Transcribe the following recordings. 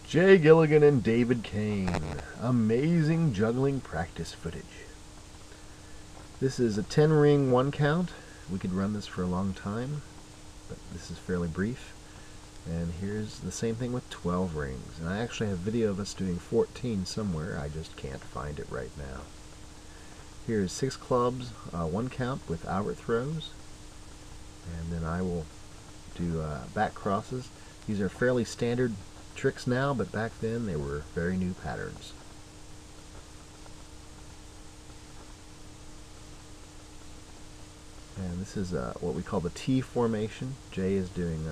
Jay Gilligan and David Cain. Amazing juggling practice footage. This is a 10 ring 1 count. We could run this for a long time, but this is fairly brief. And here's the same thing with 12 rings. And I actually have video of us doing 14 somewhere. I just can't find it right now. Here's 6 clubs, 1 count with Albert throws. And then I will do back crosses. These are fairly standard tricks now, but back then they were very new patterns. And this is what we call the T formation. Jay is doing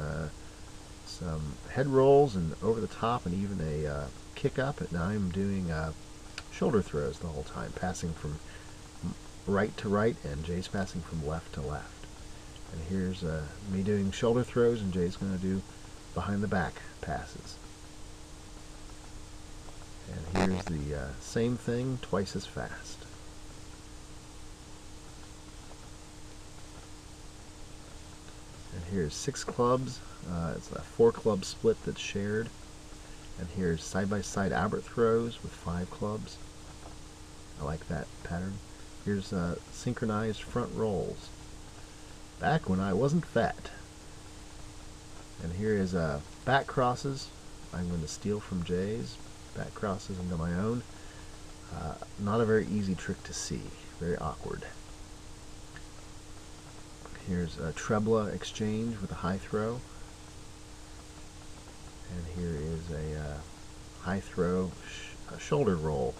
some head rolls and over the top and even a kick up, and I'm doing shoulder throws the whole time, passing from right to right, and Jay's passing from left to left. And here's me doing shoulder throws, and Jay's going to do behind the back passes. And here's the same thing twice as fast. And here's 6 clubs. It's a 4 club split that's shared. And here's side by side Albert throws with 5 clubs. I like that pattern. Here's synchronized front rolls. Back when I wasn't fat. And here is back crosses. I'm going to steal from Jay's. Back crosses into my own. Not a very easy trick to see. Very awkward. Here's a treble exchange with a high throw. And here is a high throw shoulder roll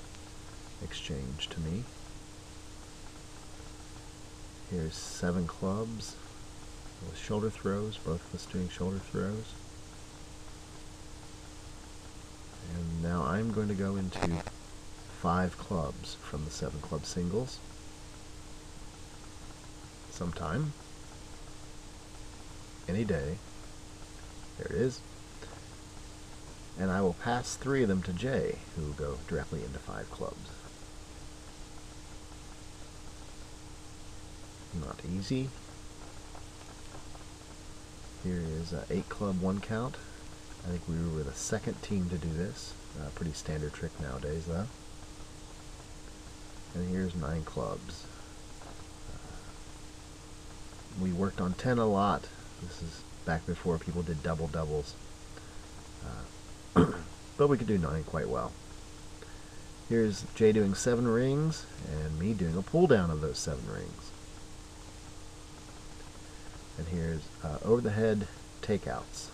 exchange to me. Here's 7 clubs with shoulder throws, both of us doing shoulder throws. And now I'm going to go into 5 clubs from the 7 club singles sometime, any day. There it is. And I will pass 3 of them to Jay, who will go directly into 5 clubs. Not easy. Here is 8 club 1 count. I think we were the second team to do this. Pretty standard trick nowadays, though. And here's 9 clubs. We worked on 10 a lot. This is back before people did double doubles. But we could do 9 quite well. Here's Jay doing 7 rings, and me doing a pull down of those 7 rings. And here's over the head takeouts.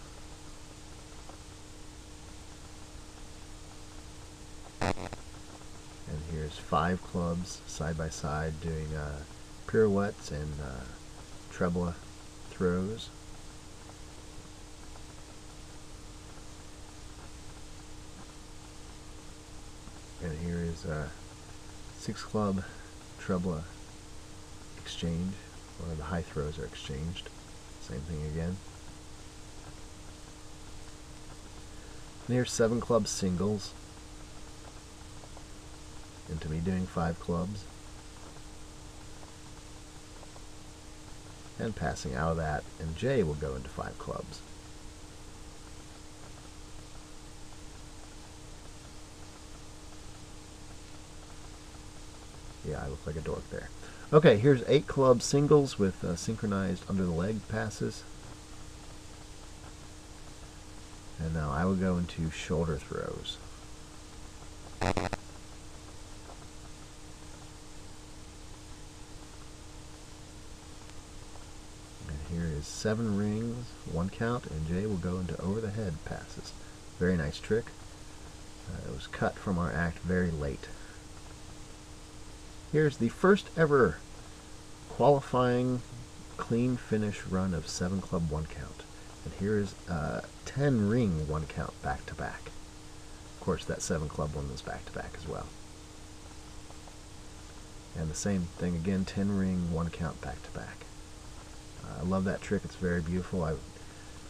And here's 5 clubs side by side doing pirouettes and treble throws. And here is 6 club treble exchange, where the high throws are exchanged. Same thing again. And here's 7 club singles. Into me doing 5 clubs. And passing out of that, and Jay will go into 5 clubs. Yeah, I look like a dork there. Okay, here's 8 club singles with synchronized under the leg passes. And now I will go into shoulder throws. And here is 7 rings, 1 count, and Jay will go into over the head passes. Very nice trick. It was cut from our act very late. Here's the first ever qualifying clean finish run of 7 club 1 count. And here is 10 ring 1 count back to back. Of course, that 7 club one was back to back as well. And the same thing again, 10 ring 1 count back to back. I love that trick. It's very beautiful. I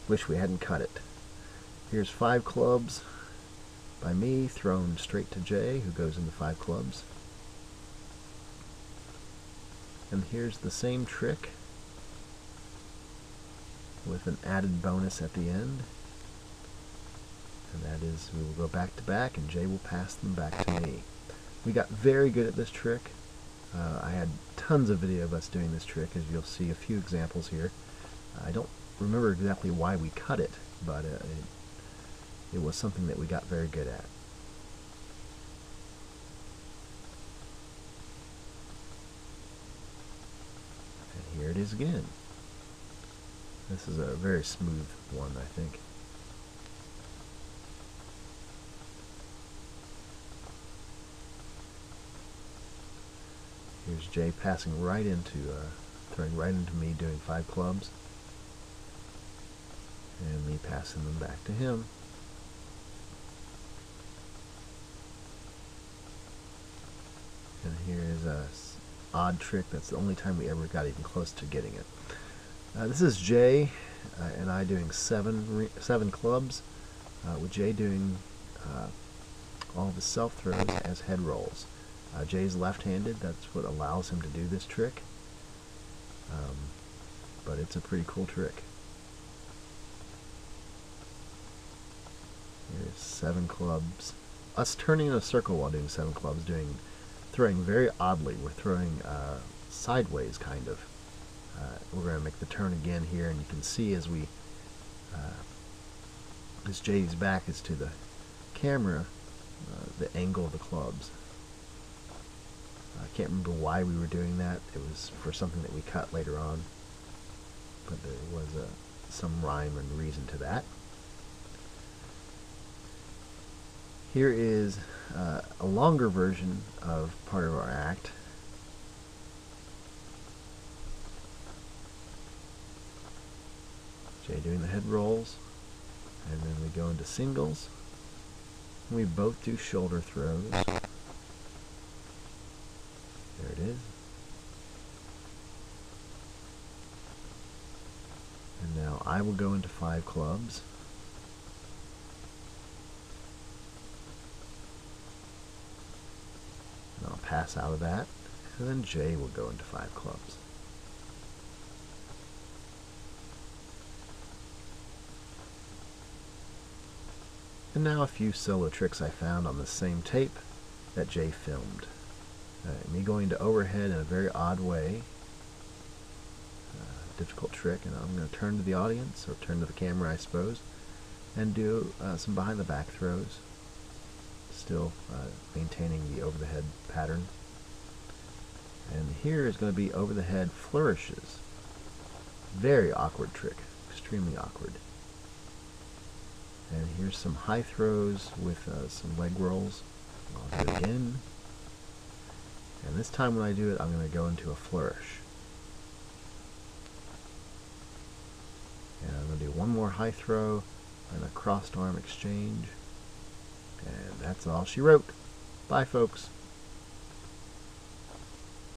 wish we hadn't cut it. Here's 5 clubs by me thrown straight to Jay, who goes into 5 clubs. And here's the same trick with an added bonus at the end. And that is, we will go back to back, and Jay will pass them back to me. We got very good at this trick. I had tons of video of us doing this trick, as you'll see a few examples here. I don't remember exactly why we cut it, but it was something that we got very good at. And here it is again. This is a very smooth one, I think. Here's Jay passing right into, throwing right into me, doing 5 clubs. And me passing them back to him. And here is a odd trick. That's the only time we ever got even close to getting it. This is Jay and I doing 7 clubs, with Jay doing all of his self throws as head rolls. Jay's left-handed. That's what allows him to do this trick. But it's a pretty cool trick. Here's 7 clubs. Us turning in a circle while doing 7 clubs, throwing very oddly. We're throwing sideways, kind of. We're going to make the turn again here, and you can see as Jay's back is to the camera, the angle of the clubs. I can't remember why we were doing that. It was for something that we cut later on, but there was some rhyme and reason to that. Here is a longer version of part of our act. Jay doing the head rolls, and then we go into singles. We both do shoulder throws. There it is. And now I will go into 5 clubs. And I'll pass out of that, and then Jay will go into 5 clubs. And now a few solo tricks I found on the same tape that Jay filmed. Me going to overhead in a very odd way. Difficult trick, and I'm going to turn to the audience, or turn to the camera I suppose, and do some behind the back throws, still maintaining the over the head pattern. And here is going to be over the head flourishes. Very awkward trick, extremely awkward. And here's some high throws with some leg rolls. I'll do it again. And this time when I do it, I'm going to go into a flourish. And I'm going to do one more high throw and a crossed arm exchange. And that's all she wrote. Bye, folks.